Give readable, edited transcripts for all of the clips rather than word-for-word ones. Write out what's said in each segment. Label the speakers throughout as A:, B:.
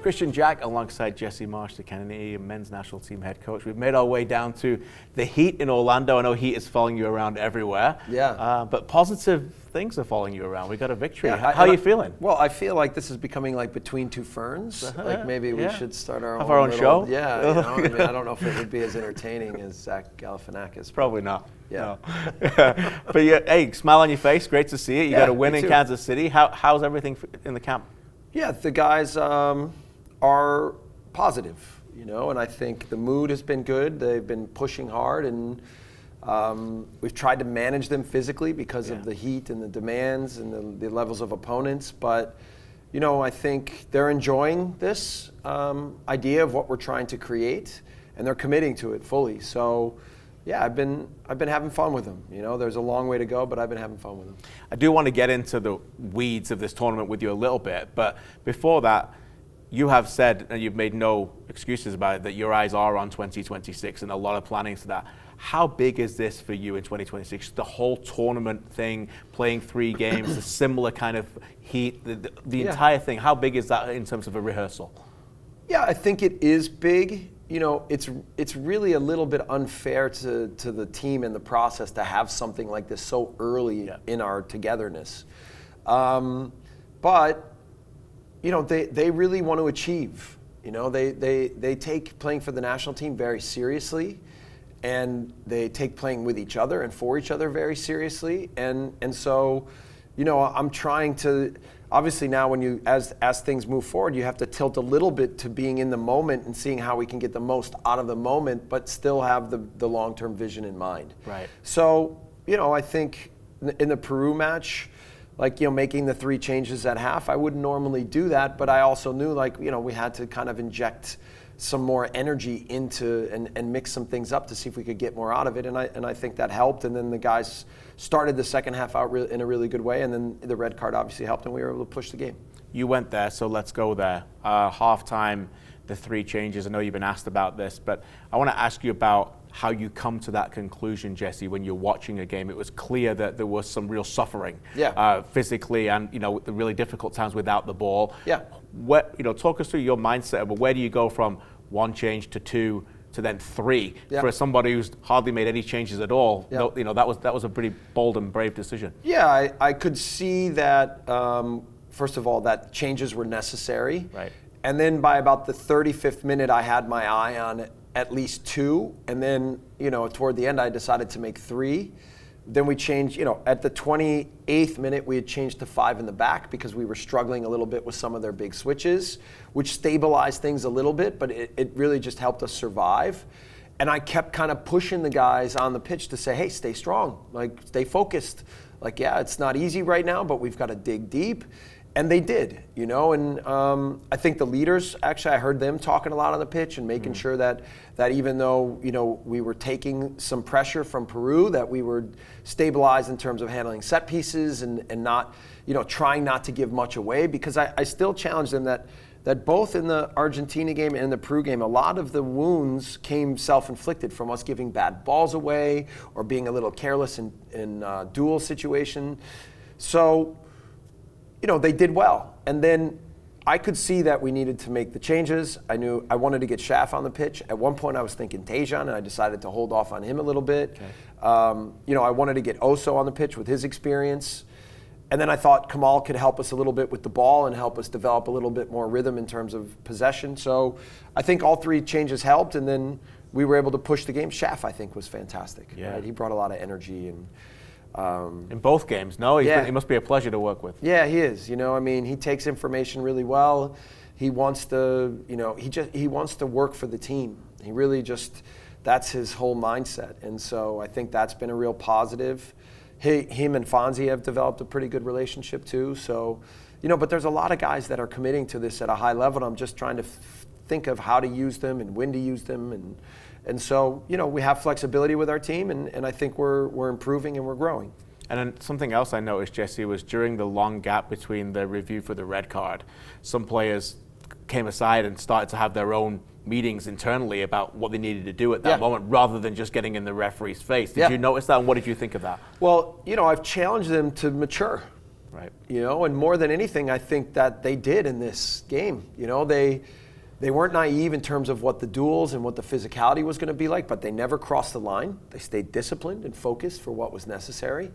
A: Kristian Jack alongside Jesse Marsch, the CanMNT men's national team head coach. We've made our way down to the heat in Orlando. I know heat is following you around everywhere.
B: Yeah.
A: But positive things are following you around. We got a victory.
B: Yeah,
A: How are you feeling?
B: Well, I feel like this is becoming like Between Two Ferns. Like maybe we should start our
A: own show.
B: Yeah. You know, I mean, I don't know if it would be as entertaining as Zach Galifianakis.
A: Probably not.
B: Yeah.
A: No. But hey, smile on your face. Great to see it. You got a win in Kansas City. How's everything in the camp?
B: Yeah, the guys are positive, you know, and I think the mood has been good. They've been pushing hard, and we've tried to manage them physically because of the heat and the demands and the levels of opponents. But, you know, I think they're enjoying this idea of what we're trying to create, and they're committing to it fully. So, yeah, I've been having fun with them. You know, there's a long way to go, but I've been having fun with them.
A: I do want to get into the weeds of this tournament with you a little bit, but before that, you have said, and you've made no excuses about it, that your eyes are on 2026 and a lot of planning for that. How big is this for you in 2026? The whole tournament thing, playing 3 games, the similar kind of heat, the entire thing. How big is that in terms of a rehearsal? Yeah,
B: I think it is big. You know, it's really a little bit unfair to the team in the process to have something like this so early in our togetherness. But, you know, they really want to achieve. You know, they take playing for the national team very seriously, and they take playing with each other and for each other very seriously. And so, you know, I'm trying to, obviously now when you, as things move forward, you have to tilt a little bit to being in the moment and seeing how we can get the most out of the moment, but still have the long-term vision in mind.
A: Right.
B: So, you know, I think in the Peru match, like, you know, making the 3 changes at half, I wouldn't normally do that, but I also knew, like, you know, we had to kind of inject some more energy into and mix some things up to see if we could get more out of it, and I think that helped. And then the guys started the second half out in a really good way, and then the red card obviously helped, and we were able to push the game.
A: You went there, so let's go there. Halftime, the 3 changes. I know you've been asked about this, but I want to ask you about how you come to that conclusion, Jesse, when you're watching a game. It was clear that there was some real suffering, physically, and, you know, the really difficult times without the ball.
B: Yeah.
A: What, you know, talk us through your mindset, but where do you go from 1 change to 2 to then 3 for somebody who's hardly made any changes at all? No, you know, that was a pretty bold and brave decision.
B: Yeah, I could see that. First of all, that changes were necessary.
A: Right.
B: And then by about the 35th minute, I had my eye on at least 2, and then, you know, toward the end, I decided to make 3. Then we changed, you know, at the 28th minute, we had changed to 5 in the back because we were struggling a little bit with some of their big switches, which stabilized things a little bit, but it really just helped us survive. And I kept kind of pushing the guys on the pitch to say, hey, stay strong, like, stay focused. Like, yeah, it's not easy right now, but we've got to dig deep. And they did, you know, and I think the leaders, actually, I heard them talking a lot on the pitch and making sure that even though, you know, we were taking some pressure from Peru, that we were stabilized in terms of handling set pieces and not, you know, trying not to give much away, because I still challenge them that both in the Argentina game and the Peru game, a lot of the wounds came self-inflicted from us giving bad balls away or being a little careless in duel situation. So, you know, they did well. And then I could see that we needed to make the changes. I knew I wanted to get Schaff on the pitch. At one point I was thinking Tejan, and I decided to hold off on him a little bit. Okay. You know, I wanted to get Oso on the pitch with his experience. And then I thought Kamal could help us a little bit with the ball and help us develop a little bit more rhythm in terms of possession. So I think all 3 changes helped, and then we were able to push the game. Schaff, I think, was fantastic.
A: Yeah.
B: Right? He brought a lot of energy and
A: in both games. No, he must be a pleasure to work with.
B: Yeah, he is. You know, I mean, he takes information really well. He wants to, you know, he wants to work for the team. He really just, that's his whole mindset. And so I think that's been a real positive. Him and Fonzie have developed a pretty good relationship too. So, you know, but there's a lot of guys that are committing to this at a high level. And I'm just trying to think of how to use them and when to use them. And so, you know, we have flexibility with our team, and I think we're improving and we're growing.
A: And then something else I noticed, Jesse, was during the long gap between the review for the red card, some players came aside and started to have their own meetings internally about what they needed to do at that moment, rather than just getting in the referee's face. Did you notice that, and what did you think of that?
B: Well, you know, I've challenged them to mature.
A: Right.
B: And more than anything, I think that they did in this game. They weren't naive in terms of what the duels and what the physicality was going to be like, but they never crossed the line. They stayed disciplined and focused for what was necessary.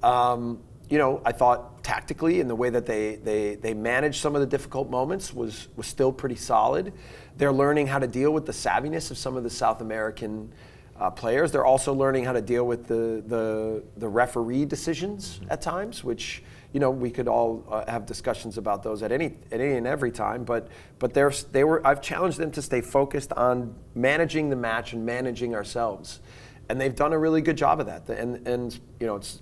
B: I thought tactically in the way that they managed some of the difficult moments was still pretty solid. They're learning how to deal with the savviness of some of the South American players. They're also learning how to deal with the referee decisions at times, which we could all have discussions about those at any and every time. But I've challenged them to stay focused on managing the match and managing ourselves. And they've done a really good job of that. And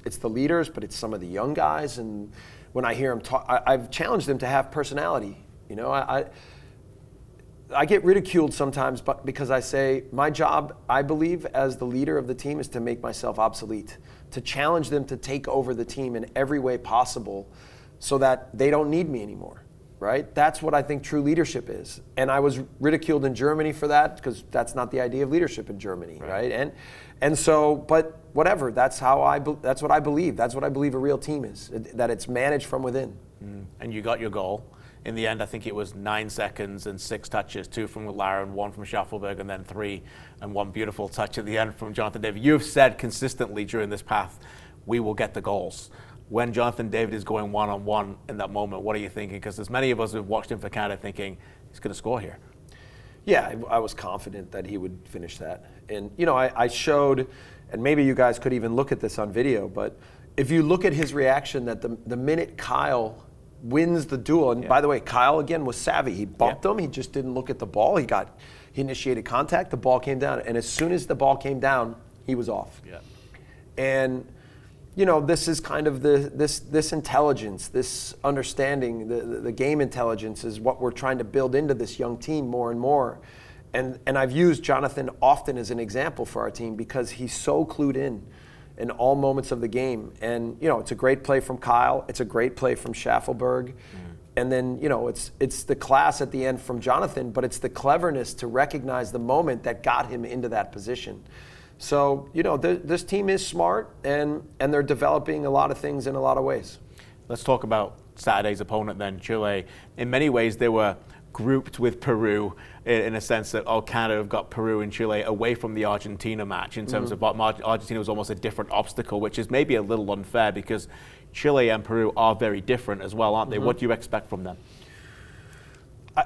B: it's the leaders, but it's some of the young guys. And when I hear them talk, I've challenged them to have personality. I get ridiculed sometimes, but because I say my job, I believe, as the leader of the team, is to make myself obsolete, to challenge them to take over the team in every way possible, so that they don't need me anymore. Right? That's what I think true leadership is. And I was ridiculed in Germany for that, because that's not the idea of leadership in Germany, right? And so, but whatever. That's what I believe. That's what I believe a real team is. That it's managed from within.
A: And you got your goal. In the end, I think it was 9 seconds and 6 touches, 2 from Laren, 1 from Schaffelberg, and then 3 and 1 beautiful touch at the end from Jonathan David. You've said consistently during this path, we will get the goals. When Jonathan David is going one-on-one in that moment, what are you thinking? Because there's many of us who've watched him for Canada thinking, he's going to score here.
B: Yeah, I was confident that he would finish that. And, I showed, and maybe you guys could even look at this on video, but if you look at his reaction, that the minute Kyle wins the duel, and by the way, Kyle, again, was savvy. He bumped him. He just didn't look at the ball. He initiated contact. The ball came down. And as soon as the ball came down, he was off.
A: Yeah.
B: And this is kind of this intelligence, this understanding, the game intelligence is what we're trying to build into this young team more and more. And I've used Jonathan often as an example for our team, because he's so clued in all moments of the game. And, it's a great play from Kyle. It's a great play from Schaffelberg. And then, it's the class at the end from Jonathan, but it's the cleverness to recognize the moment that got him into that position. So, this team is smart, and they're developing a lot of things in a lot of ways.
A: Let's talk about Saturday's opponent then, Chile. In many ways, they were grouped with Peru in a sense that, Canada have got Peru and Chile away from the Argentina match in terms of Argentina was almost a different obstacle, which is maybe a little unfair because Chile and Peru are very different as well, aren't they? What do you expect from them?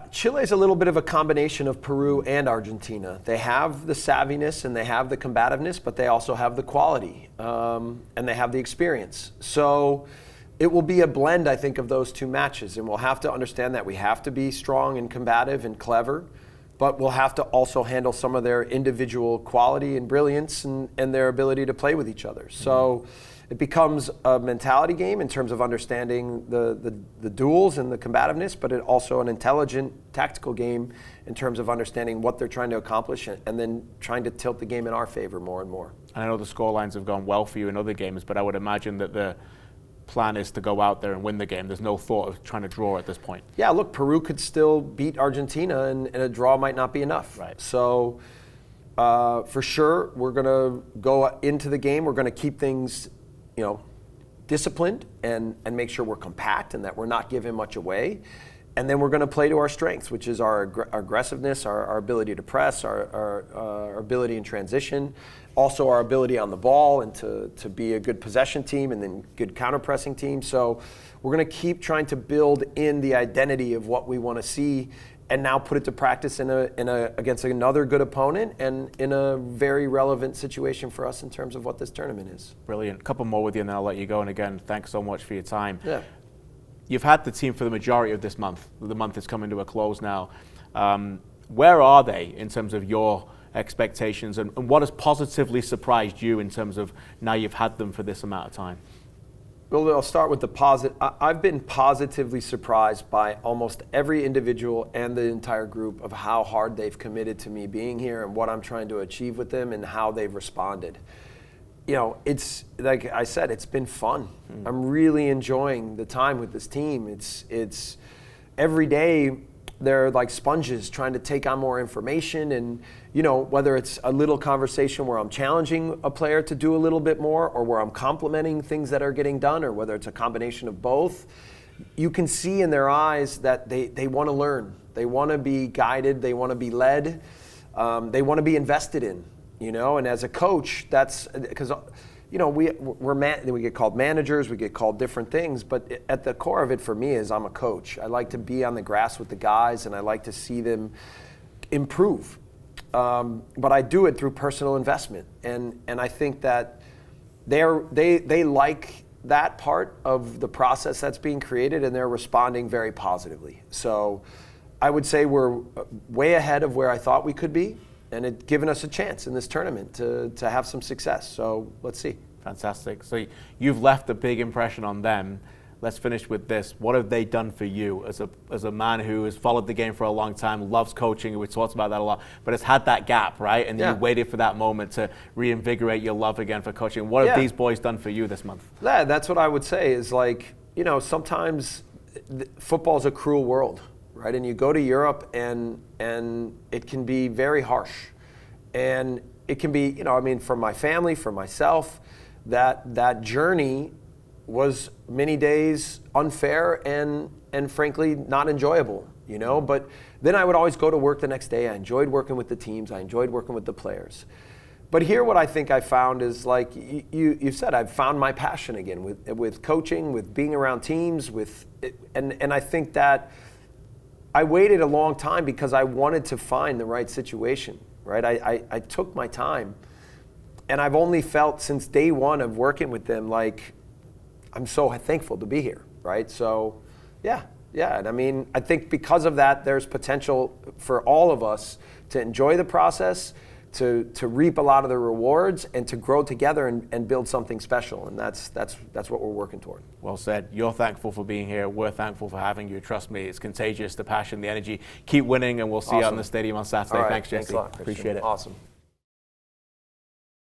B: Chile is a little bit of a combination of Peru and Argentina. They have the savviness and they have the combativeness, but they also have the quality and they have the experience. So it will be a blend, I think, of those two matches, and we'll have to understand that we have to be strong and combative and clever, but we'll have to also handle some of their individual quality and brilliance and their ability to play with each other. So it becomes a mentality game in terms of understanding the duels and the combativeness, but it also an intelligent tactical game in terms of understanding what they're trying to accomplish and then trying to tilt the game in our favor more and more.
A: I know the scorelines have gone well for you in other games, but I would imagine that the plan is to go out there and win the game. There's no thought of trying to draw at this point.
B: Yeah, look, Peru could still beat Argentina and a draw might not be enough.
A: Right.
B: So for sure, we're going to go into the game. We're going to keep things disciplined and make sure we're compact and that we're not giving much away. And then we're going to play to our strengths, which is our aggressiveness, our ability to press, our ability in transition, also our ability on the ball and to be a good possession team and then good counter-pressing team. So we're going to keep trying to build in the identity of what we want to see and now put it to practice against another good opponent and in a very relevant situation for us in terms of what this tournament is.
A: Brilliant. A couple more with you and then I'll let you go. And again, thanks so much for your time.
B: Yeah.
A: You've had the team for the majority of this month. The month is coming to a close now. Where are they in terms of your expectations and what has positively surprised you in terms of now you've had them for this amount of time?
B: Well, I'll start with the positive. I've been positively surprised by almost every individual and the entire group of how hard they've committed to me being here and what I'm trying to achieve with them and how they've responded. It's like I said, it's been fun. I'm really enjoying the time with this team. It's every day they're like sponges trying to take on more information. And, whether it's a little conversation where I'm challenging a player to do a little bit more, or where I'm complimenting things that are getting done, or whether it's a combination of both, you can see in their eyes that they want to learn. They want to be guided. They want to be led. They want to be invested in, and as a coach, that's because, we get called managers, we get called different things, but at the core of it for me is I'm a coach. I like to be on the grass with the guys, and I like to see them improve. But I do it through personal investment, and I think that they like that part of the process that's being created, and they're responding very positively. So I would say we're way ahead of where I thought we could be, and it's given us a chance in this tournament to have some success. So let's see.
A: Fantastic. So you've left a big impression on them. Let's finish with this. What have they done for you as a man who has followed the game for a long time, loves coaching, we talked about that a lot, but has had that gap, right? And you waited for that moment to reinvigorate your love again for coaching. What have these boys done for you this month?
B: Yeah, that's what I would say is sometimes football's a cruel world, right? And you go to Europe and it can be very harsh. And it can be, for my family, for myself, that journey was many days unfair and frankly not enjoyable, But then I would always go to work the next day. I enjoyed working with the teams. I enjoyed working with the players. But here what I think I found is, like you've said, I've found my passion again with coaching, with being around teams, and I think that I waited a long time because I wanted to find the right situation, right? I took my time, and I've only felt since day one of working with them like I'm so thankful to be here, right? So, yeah. And I think because of that, there's potential for all of us to enjoy the process, to reap a lot of the rewards, and to grow together and build something special. And that's what we're working toward.
A: Well said. You're thankful for being here. We're thankful for having you. Trust me, it's contagious, the passion, the energy. Keep winning, and we'll see you out in the stadium on Saturday.
B: All right.
A: Thanks, Jesse.
B: Thanks a lot, Kristian.
A: Appreciate it.
B: Awesome.